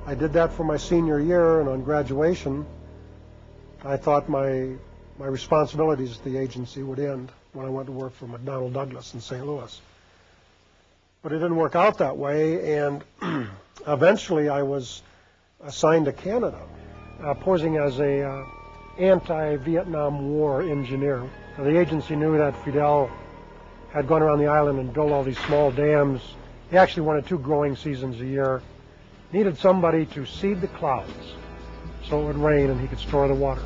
I did that for my senior year, and on graduation, I thought my responsibilities at the agency would end when I went to work for McDonnell Douglas in St. Louis. But it didn't work out that way, and eventually I was assigned to Canada, posing as a anti-Vietnam War engineer. Now, the agency knew that Fidel had gone around the island and built all these small dams. He actually wanted 2 growing seasons a year. Needed somebody to seed the clouds so it would rain and he could store the water.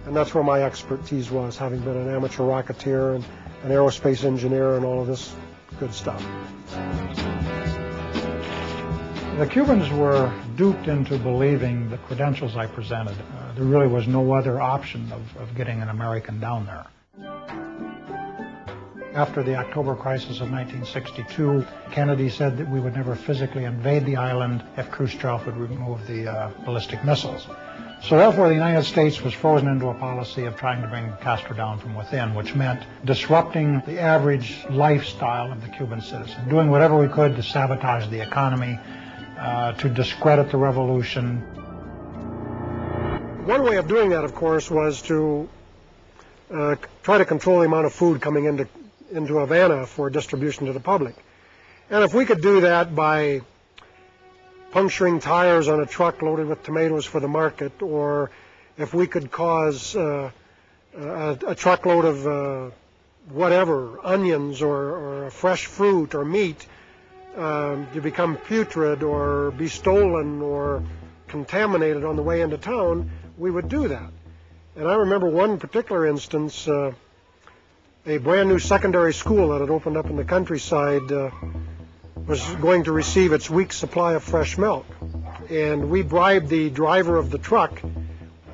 And that's where my expertise was, having been an amateur rocketeer and an aerospace engineer and all of this good stuff. The Cubans were duped into believing the credentials I presented. There really was no other option of getting an American down there. After the October crisis of 1962, Kennedy said that we would never physically invade the island if Khrushchev would remove the ballistic missiles. So therefore, the United States was frozen into a policy of trying to bring Castro down from within, which meant disrupting the average lifestyle of the Cuban citizen, doing whatever we could to sabotage the economy, to discredit the revolution. One way of doing that, of course, was to try to control the amount of food coming into Havana for distribution to the public. And if we could do that by puncturing tires on a truck loaded with tomatoes for the market, or if we could cause a truckload of whatever, onions or fresh fruit or meat to become putrid or be stolen or contaminated on the way into town, we would do that. And I remember one particular instance, a brand new secondary school that had opened up in the countryside was going to receive its week's supply of fresh milk. And we bribed the driver of the truck.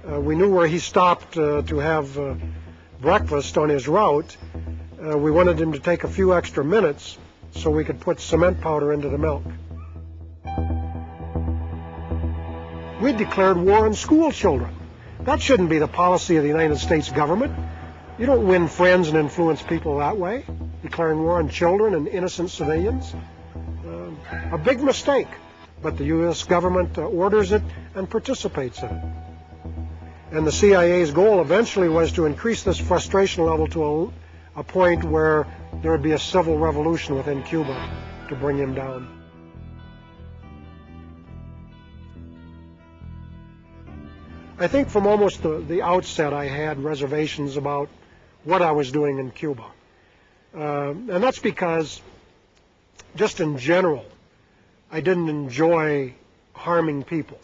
We knew where he stopped to have breakfast on his route. We wanted him to take a few extra minutes so we could put cement powder into the milk. We declared war on school children. That shouldn't be the policy of the United States government. You don't win friends and influence people that way, declaring war on children and innocent civilians. A big mistake, but the U.S. government orders it and participates in it. And the CIA's goal eventually was to increase this frustration level to a point where there would be a civil revolution within Cuba to bring him down. I think from almost the outset I had reservations about what I was doing in Cuba. And that's because, just in general, I didn't enjoy harming people.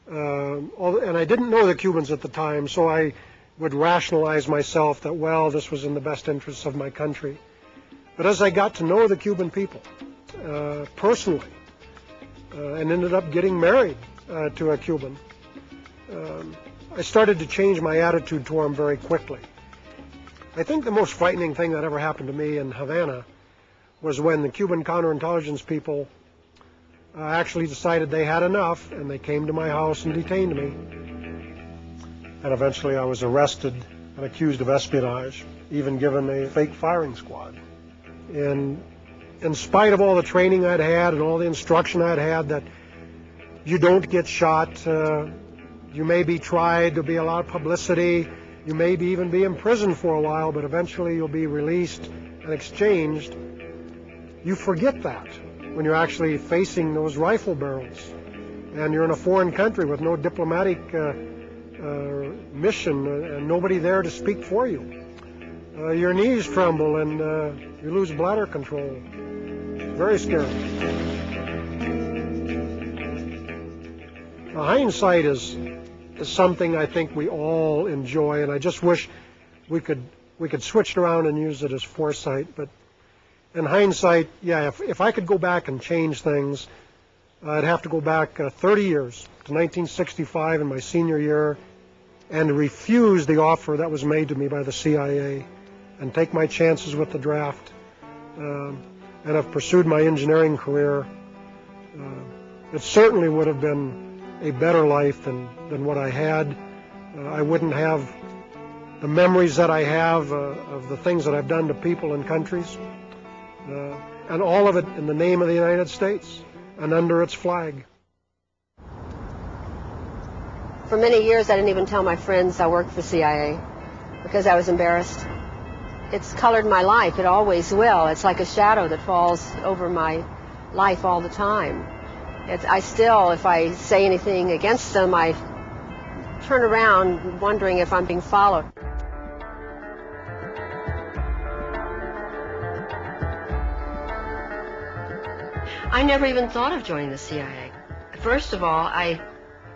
And I didn't know the Cubans at the time, so I would rationalize myself that, well, this was in the best interests of my country. But as I got to know the Cuban people personally and ended up getting married to a Cuban, I started to change my attitude toward them very quickly. I think the most frightening thing that ever happened to me in Havana was when the Cuban counterintelligence people actually decided they had enough, and they came to my house and detained me. And eventually I was arrested and accused of espionage, even given a fake firing squad. And in spite of all the training I'd had and all the instruction I'd had that you don't get shot, you may be tried, there'll be a lot of publicity, you may even be imprisoned for a while, but eventually you'll be released and exchanged, you forget that when you're actually facing those rifle barrels and you're in a foreign country with no diplomatic mission and nobody there to speak for you. Your knees tremble and you lose bladder control. It's very scary. Now, hindsight is something I think we all enjoy, and I just wish we could switch it around and use it as foresight. But in hindsight, yeah, if I could go back and change things, I'd have to go back 30 years to 1965 in my senior year and refuse the offer that was made to me by the CIA and take my chances with the draft and have pursued my engineering career. It certainly would have been a better life than what I had. I wouldn't have the memories that I have of the things that I've done to people and countries. And all of it in the name of the United States and under its flag. For many years, I didn't even tell my friends I worked for CIA because I was embarrassed. It's colored my life. It always will. It's like a shadow that falls over my life all the time. I still, if I say anything against them, I turn around wondering if I'm being followed. I never even thought of joining the CIA. First of all, I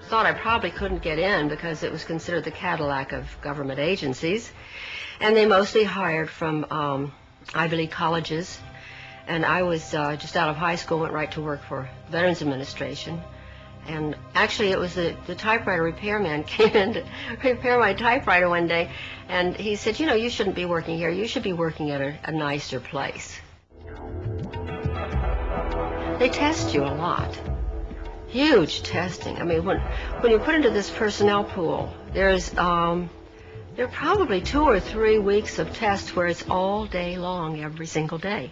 thought I probably couldn't get in because it was considered the Cadillac of government agencies, and they mostly hired from Ivy League colleges, and I was just out of high school, went right to work for Veterans Administration, and actually it was the typewriter repairman came in to repair my typewriter one day, and he said, you know, you shouldn't be working here, you should be working at a nicer place. They test you a lot. Huge testing. I mean, when you're put into this personnel pool, there are probably 2 or 3 weeks of tests where it's all day long, every single day.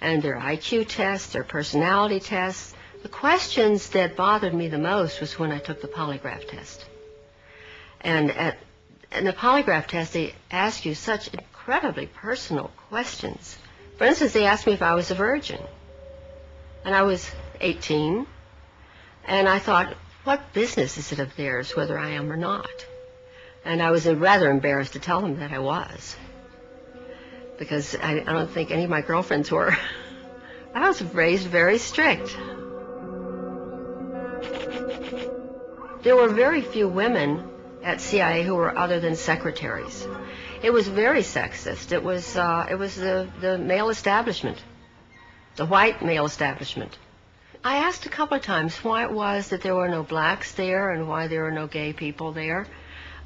And there are IQ tests, there are personality tests. The questions that bothered me the most was when I took the polygraph test. And in the polygraph test, they ask you such incredibly personal questions. For instance, they asked me if I was a virgin. And I was 18. And I thought, what business is it of theirs whether I am or not? And I was rather embarrassed to tell them that I was, because I don't think any of my girlfriends were. I was raised very strict. There were very few women at CIA who were other than secretaries. It was very sexist. It was the male establishment, the white male establishment. I asked a couple of times why it was that there were no blacks there and why there were no gay people there,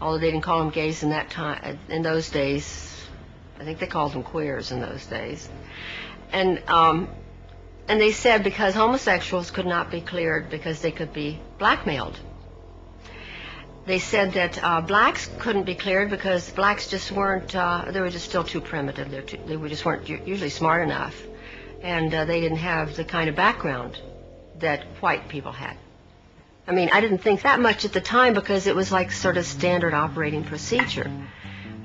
although they didn't call them gays in that time. In those days, I think they called them queers in those days. And they said because homosexuals could not be cleared because they could be blackmailed. They said that blacks couldn't be cleared because blacks just weren't, they were just still too primitive. They just weren't usually smart enough. And they didn't have the kind of background that white people had. I mean, I didn't think that much at the time because it was like sort of standard operating procedure.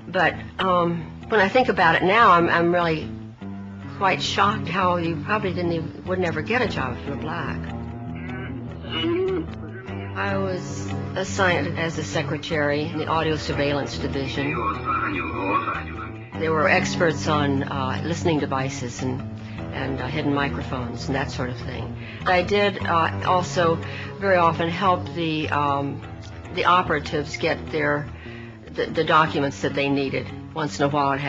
But when I think about it now, I'm really quite shocked how you probably would never get a job if you were black. I was assigned as a secretary in the audio surveillance division. They were experts on listening devices and hidden microphones and that sort of thing. I did also very often help the operatives get the documents that they needed. Once in a while I'd have